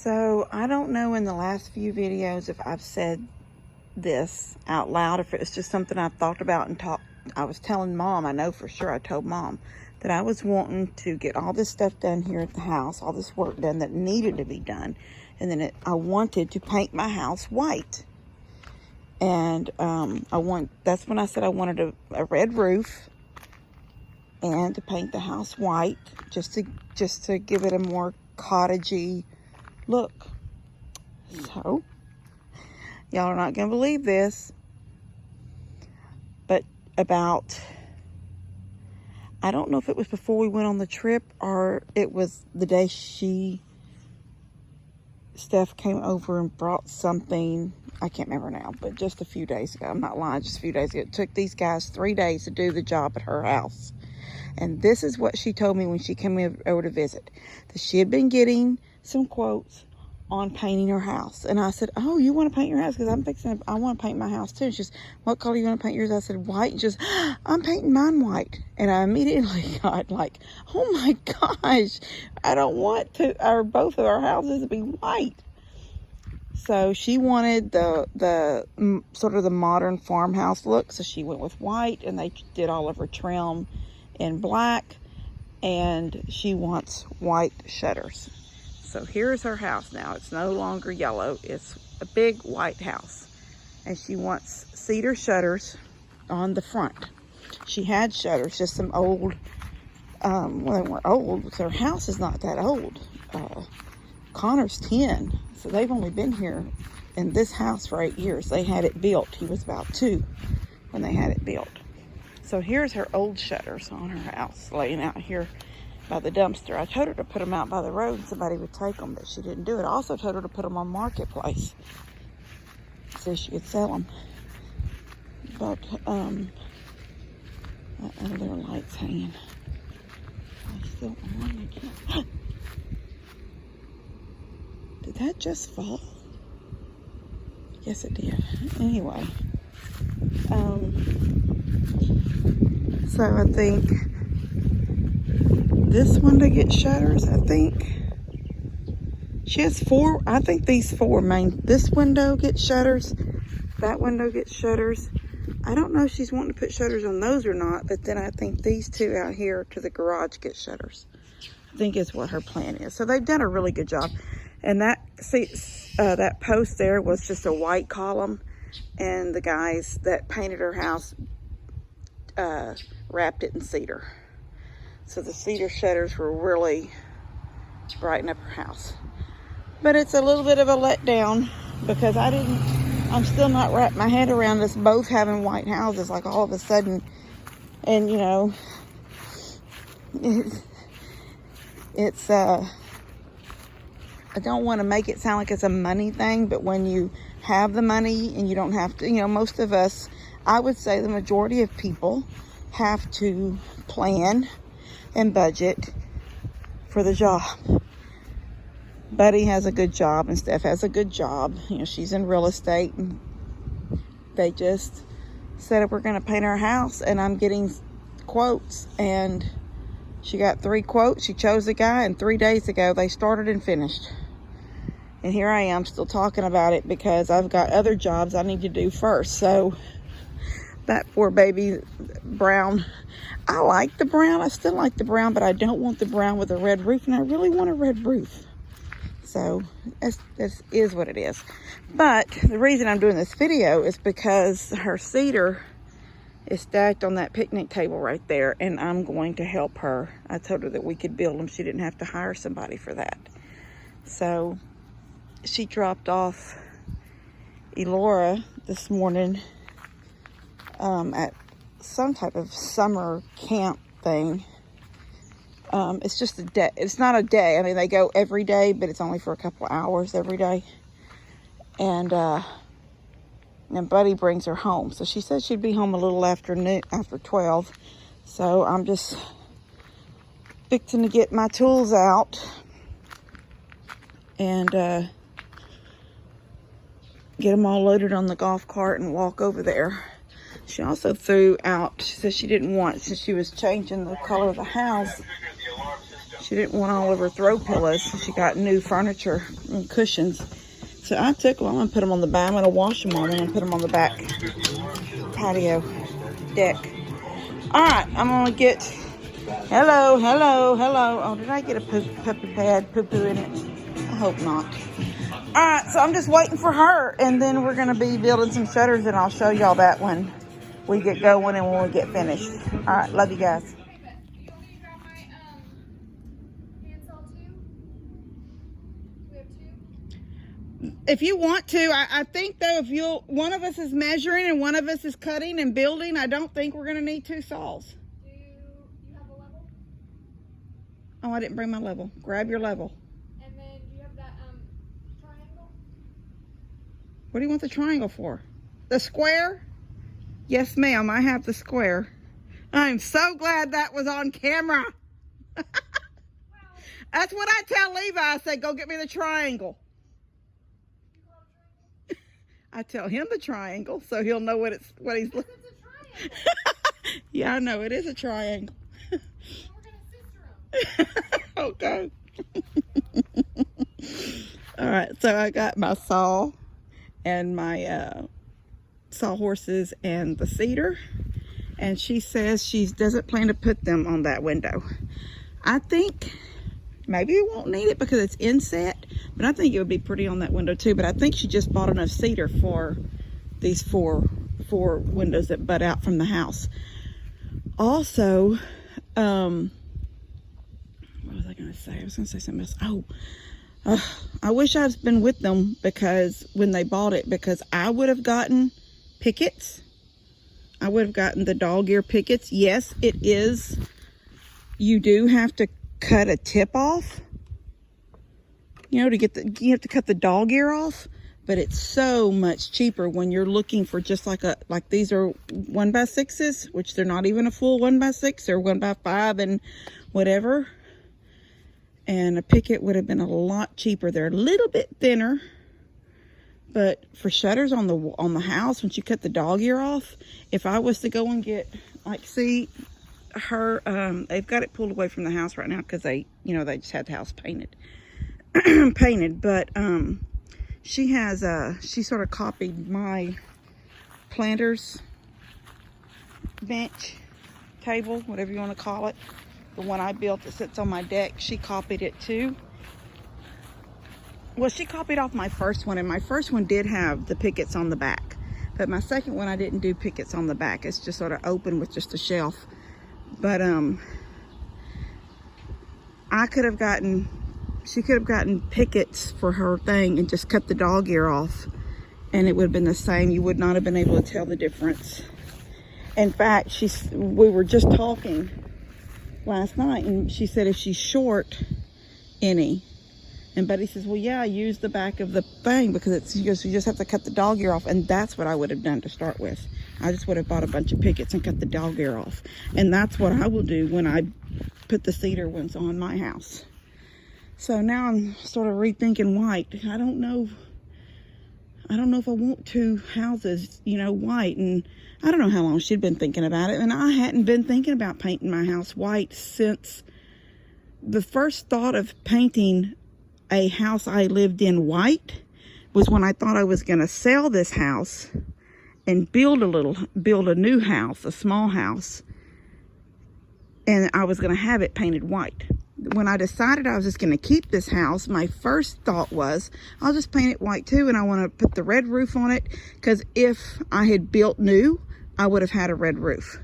So I don't know in the last few videos if I've said this out loud, if it's just something I've thought about and talked. I was telling Mom, I know for sure I told Mom that I was wanting to get all this stuff done here at the house, all this work done that needed to be done. And then I wanted to paint my house white. And that's when I said I wanted a red roof and to paint the house white, just to give it a more cottagey look. So, y'all are not gonna believe this, but about, I don't know if it was before we went on the trip or it was the day Steph came over and brought something. I can't remember now, but just a few days ago. I'm not lying, just a few days ago. It took these guys 3 days to do the job at her house. And this is what she told me when she came over to visit. That she had been getting some quotes on painting her house. And I said, oh, you want to paint your house? Because I want to paint my house too. And she says, what color you want to paint yours? I said, white. And she says, I'm painting mine white. And I immediately got like, oh my gosh, I don't want both of our houses to be white. So she wanted the sort of the modern farmhouse look. So she went with white, and they did all of her trim in black, and she wants white shutters. So here's her house now. It's no longer yellow. It's a big white house, and she wants cedar shutters on the front. She had shutters, just some old, well, they weren't old because her house is not that old. Connor's 10, so they've only been here in this house for 8 years. They had it built. He was about 2 when they had it built. So here's her old shutters on her house laying out here by the dumpster. I told her to put them out by the road and somebody would take them, but she didn't do it. I also told her to put them on Marketplace so she could sell them. But, there are lights hanging. I still on. I can't. Did that just fall? Yes, it did. Anyway, so I think this window gets shutters. I think she has 4. I think these 4 main. This window gets shutters. That window gets shutters. I don't know if she's wanting to put shutters on those or not, but then I think these 2 out here to the garage get shutters. I think is what her plan is. So they've done a really good job. And that post there was just a white column, and the guys that painted her house wrapped it in cedar. So the cedar shutters were really brightening up her house. But it's a little bit of a letdown because I'm still not wrapping my head around us both having white houses like all of a sudden. And you know, it's I don't want to make it sound like it's a money thing, but when you have the money and you don't have to, you know, most of us, I would say the majority of people have to plan and budget for the job. Buddy has a good job and Steph has a good job. You know, she's in real estate, and they just said we're going to paint our house, and I'm getting quotes, and she got 3 quotes. She chose a guy, and 3 days ago they started and finished. And here I am still talking about it because I've got other jobs I need to do first. So that poor baby brown, I like the brown. I still like the brown, but I don't want the brown with a red roof, and I really want a red roof. So this is what it is. But the reason I'm doing this video is because her cedar is stacked on that picnic table right there, and I'm going to help her. I told her that we could build them. She didn't have to hire somebody for that. So she dropped off Elora this morning at some type of summer camp thing. It's just a day. It's not a day. I mean, they go every day, but it's only for a couple of hours every day. And Buddy brings her home. So she said she'd be home a little after 12. So I'm just fixing to get my tools out and get them all loaded on the golf cart and walk over there. She also threw out, she said she didn't want, since she was changing the color of the house, She didn't want all of her throw pillows. She got new furniture and cushions. So I took them. I'm going to put them on the back. I'm going to wash them all and put them on the back patio deck. All right, I'm going to get... Hello. Oh, did I get a puppy pad poo-poo in it? I hope not. All right, so I'm just waiting for her, and then we're going to be building some shutters, and I'll show y'all that when we get going and when we get finished. All right, love you guys. If you want to, I think though, if one of us is measuring and one of us is cutting and building, I don't think we're going to need 2 saws. Do you have a level? Oh, I didn't bring my level. Grab your level. And then do you have that triangle? What do you want the triangle for? The square? Yes, ma'am, I have the square. I'm so glad that was on camera. That's what I tell Levi. I say, go get me the triangle. I tell him the triangle so he'll know what he's looking. It's a triangle. Yeah, I know it is a triangle. Well, we're gonna sister them. Okay. All right, so I got my saw and my sawhorses and the cedar, and she says she doesn't plan to put them on that window. I think maybe we won't need it because it's inset, but I think it would be pretty on that window too. But I think she just bought enough cedar for these four windows that butt out from the house. Also, what was I going to say? I was going to say something else. I wish I'd been with them because when they bought it, because I would have gotten pickets. I would have gotten the dog ear pickets. Yes, it is. You do have to cut a tip off, you know, you have to cut the dog ear off, but it's so much cheaper when you're looking for just like these are 1x6s, which they're not even a full 1x6, they're 1x5 and whatever. And a picket would have been a lot cheaper. They're a little bit thinner, but for shutters on the house, once you cut the dog ear off, if I was to go and get, like, see her, they've got it pulled away from the house right now because they just had the house painted. But she sort of copied my planter's bench, table, whatever you want to call it. The one I built that sits on my deck, she copied it too. Well, she copied off my first one, and my first one did have the pickets on the back. But my second one, I didn't do pickets on the back. It's just sort of open with just a shelf. But she could have gotten pickets for her thing and just cut the dog ear off, and it would have been the same. You would not have been able to tell the difference. In fact, we were just talking last night, and she said if she's short any, and Buddy says, well, yeah, use the back of the thing because you just have to cut the dog ear off. And that's what I would have done to start with. I just would have bought a bunch of pickets and cut the dog ear off. And that's what I will do when I put the cedar ones on my house. So now I'm sort of rethinking white. I don't know if I want 2 houses, white. And I don't know how long she'd been thinking about it. And I hadn't been thinking about painting my house white since the first thought of painting a house I lived in white was when I thought I was going to sell this house and build a new house, a small house. And I was going to have it painted white. When I decided I was just going to keep this house, my first thought was, I'll just paint it white too, and I want to put the red roof on it, because if I had built new, I would have had a red roof.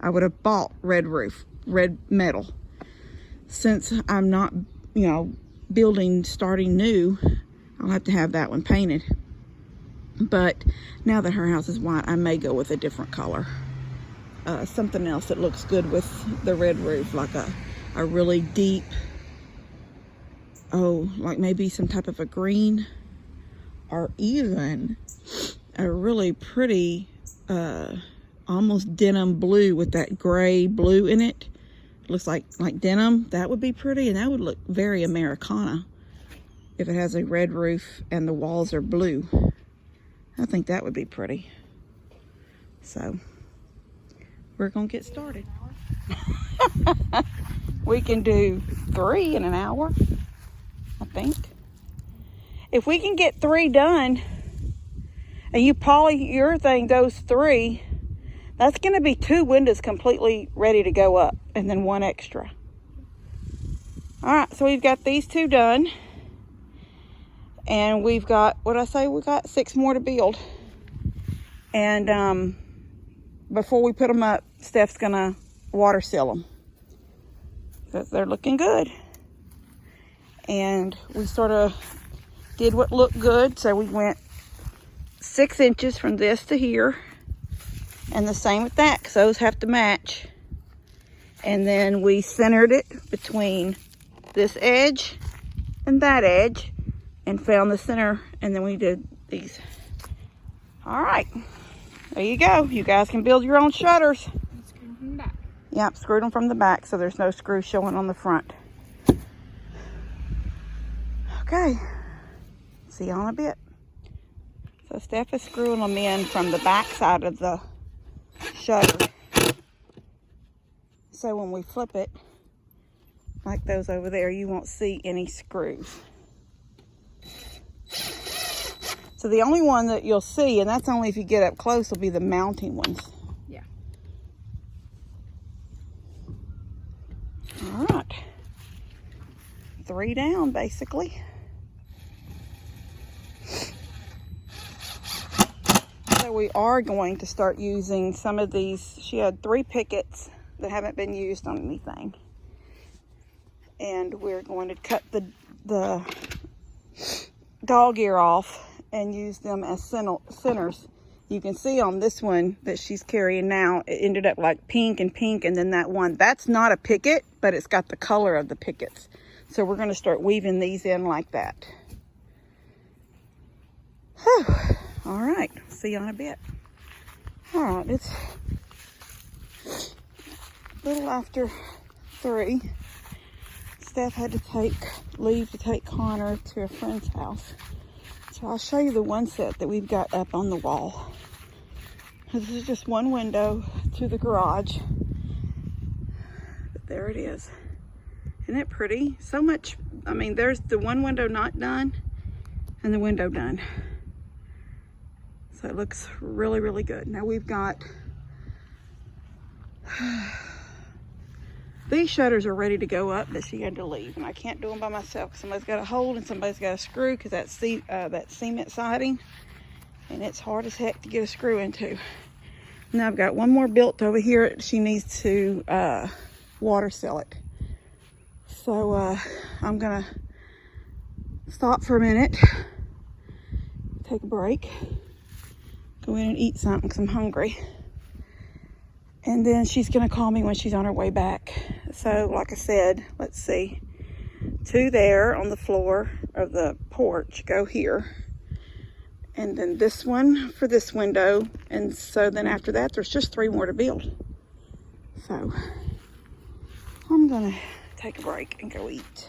I would have bought red roof, red metal. Since I'm not, starting new, I'll have to have that one painted. But now that her house is white, I may go with a different color. Something else that looks good with the red roof, like a really deep, like maybe some type of a green, or even a really pretty, almost denim blue with that gray blue in it. It looks like denim. That would be pretty, and that would look very Americana if it has a red roof and the walls are blue. I think that would be pretty. So we're gonna get started. We can do 3 in an hour, I think. If we can get 3 done, and you polyurethane those 3, that's going to be 2 windows completely ready to go up, and then 1 extra. All right, so we've got these 2 done, and we've got, what did I say? We got 6 more to build. And before we put them up, Steph's going to water seal them, because they're looking good. And we sort of did what looked good, so we went 6 inches from this to here, and the same with that, because those have to match. And then we centered it between this edge and that edge and found the center, and then we did these. All right, there you go. You guys can build your own shutters. Screw them from the back. Yep, screwed them from the back so there's no screw showing on the front. Okay, see you in a bit. So Steph is screwing them in from the back side of the shutter. So when we flip it, like those over there, you won't see any screws. So the only one that you'll see, and that's only if you get up close, will be the mounting ones. Yeah. All right. 3 down, basically. So we are going to start using some of these. She had 3 pickets that haven't been used on anything. And we're going to cut the dog ear off and use them as centers. You can see on this one that she's carrying now, it ended up like pink and pink, and then that one, that's not a picket, but it's got the color of the pickets. So we're going to start weaving these in like that. Whew. All right, see you in a bit. All right, it's a little after 3. Steph had to leave to take Connor to a friend's house. So I'll show you the one set that we've got up on the wall. This is just one window to the garage. But there it is. Isn't it pretty? So much, I mean, there's the one window not done and the window done. So it looks really, really good. Now we've got, these shutters are ready to go up, but she had to leave, and I can't do them by myself. Somebody's got to hold and somebody's got to screw, because that's that cement siding, and it's hard as heck to get a screw into. Now I've got one more built over here. She needs to water seal it. So I'm gonna stop for a minute, take a break, go in and eat something because I'm hungry. And then she's gonna call me when she's on her way back. So like I said, let's see, 2 there on the floor of the porch, go here. And then this one for this window. And so then after that, there's just 3 more to build. So I'm gonna take a break and go eat.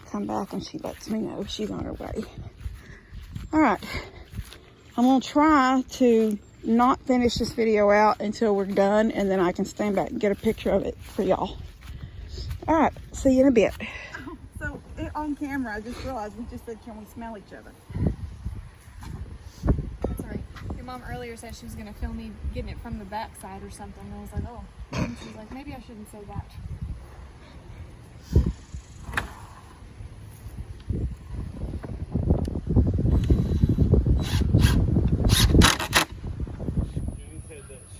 Come back and she lets me know she's on her way. All right, I'm gonna try to not finish this video out until we're done, and then I can stand back and get a picture of it for y'all. All right, see you in a bit. Oh, so on camera, I just realized we just said, can we smell each other? That's all right. Your mom earlier said she was going to film me getting it from the back side or something. And I was like, oh. And she was like, maybe I shouldn't say that.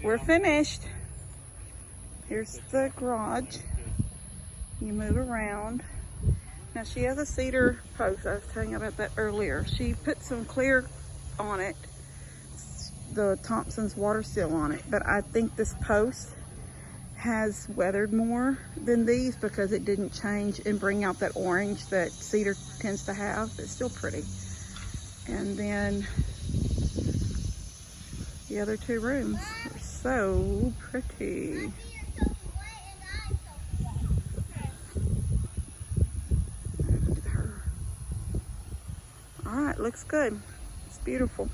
We're finished. Here's the garage. You move around. Now she has a cedar post. I was telling you about that earlier. She put some clear on it, the Thompson's water seal on it, but I think this post has weathered more than these because it didn't change and bring out that orange that cedar tends to have. It's still pretty. And then the other 2 rooms are so pretty. All right, looks good. It's beautiful.